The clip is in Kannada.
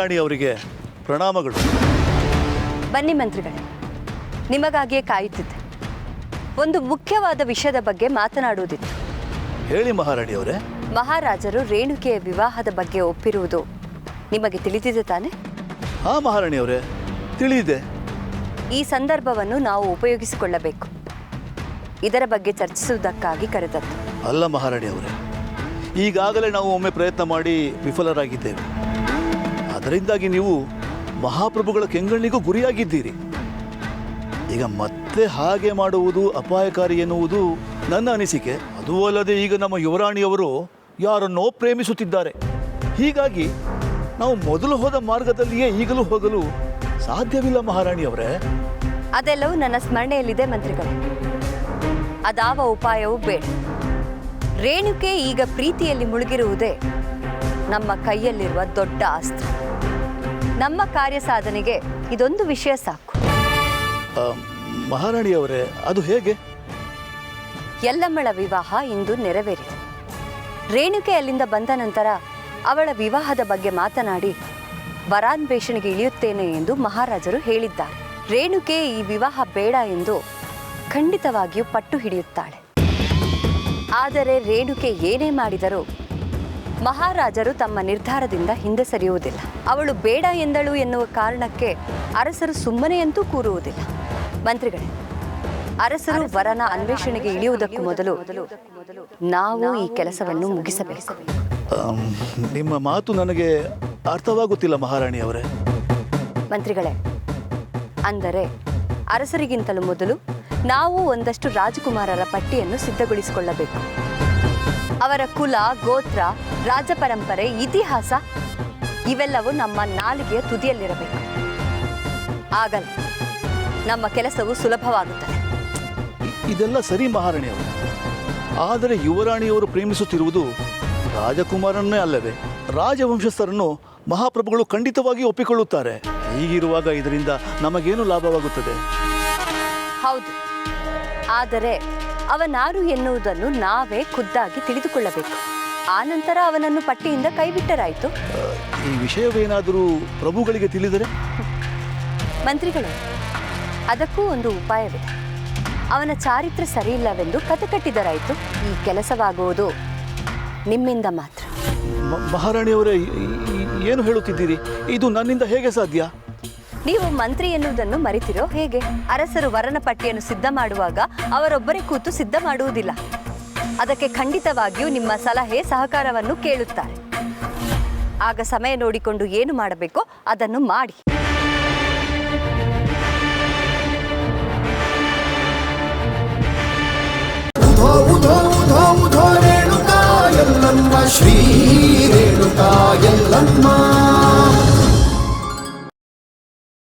ಮಹಾರಾಣಿ ಅವರಿಗೆ ಪ್ರಣಾಮಗಳು. ಬನ್ನಿ ಮಂತ್ರಿಗಳೇ, ನಿಮಗಾಗಿಯೇ ಕಾಯುತ್ತಿದ್ದೆ. ಒಂದು ಮುಖ್ಯವಾದ ವಿಷಯದ ಬಗ್ಗೆ ಮಾತನಾಡುವುದಿತ್ತು. ಹೇಳಿ ಮಹಾರಾಣಿ ಅವರೇ. ಮಹಾರಾಜರು ರೇಣುಕೆಯ ವಿವಾಹದ ಬಗ್ಗೆ ಒಪ್ಪಿರುವುದು ನಿಮಗೆ ತಿಳಿದಿದೆ ತಾನೆ? ಹಾ ಮಹಾರಾಣಿ ಅವರೇ, ತಿಳಿದಿದೆ. ಈ ಸಂದರ್ಭವನ್ನು ನಾವು ಉಪಯೋಗಿಸಿಕೊಳ್ಳಬೇಕು. ಇದರ ಬಗ್ಗೆ ಚರ್ಚಿಸುವುದಕ್ಕಾಗಿ ಕರೆದದ್ದು. ಅಲ್ಲ ಮಹಾರಾಣಿ ಅವರೇ, ಈಗಾಗಲೇ ನಾವು ಒಮ್ಮೆ ಪ್ರಯತ್ನ ಮಾಡಿ ವಿಫಲರಾಗಿದ್ದೇವೆ. ಅದರಿಂದಾಗಿ ನೀವು ಮಹಾಪ್ರಭುಗಳ ಕೆಂಗಣ್ಣಿಗೂ ಗುರಿಯಾಗಿದ್ದೀರಿ. ಈಗ ಮತ್ತೆ ಹಾಗೆ ಮಾಡುವುದು ಅಪಾಯಕಾರಿ ಎನ್ನುವುದು ನನ್ನ ಅನಿಸಿಕೆ. ಅದೂ ಅಲ್ಲದೆ ಈಗ ನಮ್ಮ ಯುವರಾಣಿಯವರು ಯಾರನ್ನೋ ಪ್ರೇಮಿಸುತ್ತಿದ್ದಾರೆ. ಹೀಗಾಗಿ ನಾವು ಮೊದಲು ಹೋದ ಮಾರ್ಗದಲ್ಲಿಯೇ ಈಗಲೂ ಹೋಗಲು ಸಾಧ್ಯವಿಲ್ಲ ಮಹಾರಾಣಿಯವರೇ. ಅದೆಲ್ಲವೂ ನನ್ನ ಸ್ಮರಣೆಯಲ್ಲಿದೆ ಮಂತ್ರಿಗಳೇ. ಅದಾವ ಉಪಾಯವೂ ಬೇಡ. ರೇಣುಕೆ ಈಗ ಪ್ರೀತಿಯಲ್ಲಿ ಮುಳುಗಿರುವುದೇ ನಮ್ಮ ಕೈಯಲ್ಲಿರುವ ದೊಡ್ಡ ಅಸ್ತ್ರ. ನಮ್ಮ ಕಾರ್ಯ ಸಾಧನೆಗೆ ಇದೊಂದು ವಿಷಯ ಸಾಕು. ಮಹಾರಾಣಿಯವರೇ, ಅದು ಹೇಗೆ? ಯಲ್ಲಮ್ಮಳ ವಿವಾಹ ಇಂದು ನೆರವೇರಿದೆ. ರೇಣುಕೆ ಅಲ್ಲಿಂದ ಬಂದ ನಂತರ ಅವಳ ವಿವಾಹದ ಬಗ್ಗೆ ಮಾತನಾಡಿ ವರಾನ್ವೇಷಣೆಗೆ ಇಳಿಯುತ್ತೇನೆ ಎಂದು ಮಹಾರಾಜರು ಹೇಳಿದ್ದಾರೆ. ರೇಣುಕೆ ಈ ವಿವಾಹ ಬೇಡ ಎಂದು ಖಂಡಿತವಾಗಿಯೂ ಪಟ್ಟು ಹಿಡಿಯುತ್ತಾಳೆ. ಆದರೆ ರೇಣುಕೆ ಏನೇ ಮಾಡಿದರೂ ಮಹಾರಾಜರು ತಮ್ಮ ನಿರ್ಧಾರದಿಂದ ಹಿಂದೆ ಸರಿಯುವುದಿಲ್ಲ. ಅವಳು ಬೇಡ ಎಂದಳು ಎನ್ನುವ ಕಾರಣಕ್ಕೆ ಅರಸರು ಸುಮ್ಮನೆಯಂತೂ ಕೂರುವುದಿಲ್ಲ. ಮಂತ್ರಿಗಳೇ, ಅರಸರು ವರನ ಅನ್ವೇಷಣೆಗೆ ಇಳಿಯುವುದಕ್ಕೂ ಮೊದಲು ನಾವು ಈ ಕೆಲಸವನ್ನು ಮುಗಿಸಬೇಕು. ನಿಮ್ಮ ಮಾತು ನನಗೆ ಅರ್ಥವಾಗುತ್ತಿಲ್ಲ ಮಹಾರಾಣಿಯವರೇ. ಮಂತ್ರಿಗಳೇ, ಅಂದರೆ ಅರಸರಿಗಿಂತಲೂ ಮೊದಲು ನಾವು ಒಂದಷ್ಟು ರಾಜಕುಮಾರರ ಪಟ್ಟಿಯನ್ನು ಸಿದ್ಧಗೊಳಿಸಿಕೊಳ್ಳಬೇಕು. ಅವರ ಕುಲ, ಗೋತ್ರ, ರಾಜಪರಂಪರೆ, ಇತಿಹಾಸ ಇವೆಲ್ಲವೂ ನಮ್ಮ ನಾಲಿಗೆಯ ತುದಿಯಲ್ಲಿರಬೇಕು. ಆಗಲೇ ನಮ್ಮ ಕೆಲಸವು ಸುಲಭವಾಗುತ್ತದೆ. ಇದೆಲ್ಲ ಸರಿ ಮಹಾರಾಣಿಯವರು. ಆದರೆ ಯುವರಾಣಿಯವರು ಪ್ರೇಮಿಸುತ್ತಿರುವುದು ರಾಜಕುಮಾರನ್ನೇ ಅಲ್ಲವೇ? ರಾಜವಂಶಸ್ಥರನ್ನು ಮಹಾಪ್ರಭುಗಳು ಖಂಡಿತವಾಗಿ ಒಪ್ಪಿಕೊಳ್ಳುತ್ತಾರೆ. ಹೀಗಿರುವಾಗ ಇದರಿಂದ ನಮಗೇನು ಲಾಭವಾಗುತ್ತದೆ? ಹೌದು, ಆದರೆ ಅವನಾರು ಎನ್ನುವುದನ್ನು ನಾವೇ ಖುದ್ದಾಗಿ ತಿಳಿದುಕೊಳ್ಳಬೇಕು. ಆನಂತರ ಅವನನ್ನು ಪಟ್ಟಿಯಿಂದ ಕೈಬಿಟ್ಟರಾಯಿತು. ಈ ವಿಷಯವೇನಾದರೂ ಪ್ರಭುಗಳಿಗೆ ತಿಳಿದರೆ? ಮಂತ್ರಿಗಳೇ, ಅದಕ್ಕೂ ಒಂದು ಉಪಾಯವಿದೆ. ಅವನ ಚಾರಿತ್ರ್ಯ ಸರಿಯಿಲ್ಲವೆಂದು ಕತೆ ಕಟ್ಟಿದರಾಯಿತು. ಈ ಕೆಲಸವಾಗುವುದು ನಿಮ್ಮಿಂದ ಮಾತ್ರ. ಮಹಾರಾಣಿಯವರೇ, ಏನು ಹೇಳುತ್ತಿದ್ದೀರಿ? ಇದು ನನ್ನಿಂದ ಹೇಗೆ ಸಾಧ್ಯ? ನೀವು ಮಂತ್ರಿ ಎನ್ನುವುದನ್ನು ಮರೆತಿರೋ ಹೇಗೆ? ಅರಸರು ವರನ ಪಟ್ಟಿಯನ್ನು ಸಿದ್ಧ ಮಾಡುವಾಗ ಅವರೊಬ್ಬರೇ ಕೂತು ಸಿದ್ಧ ಮಾಡುವುದಿಲ್ಲ. ಅದಕ್ಕೆ ಖಂಡಿತವಾಗಿಯೂ ನಿಮ್ಮ ಸಲಹೆ, ಸಹಕಾರವನ್ನು ಕೇಳುತ್ತಾರೆ. ಆಗ ಸಮಯ ನೋಡಿಕೊಂಡು ಏನು ಮಾಡಬೇಕೋ ಅದನ್ನು ಮಾಡಿ. ರೇಣುಕಾ ಯಲ್ಲಮ್ಮ ಶ್ರೀ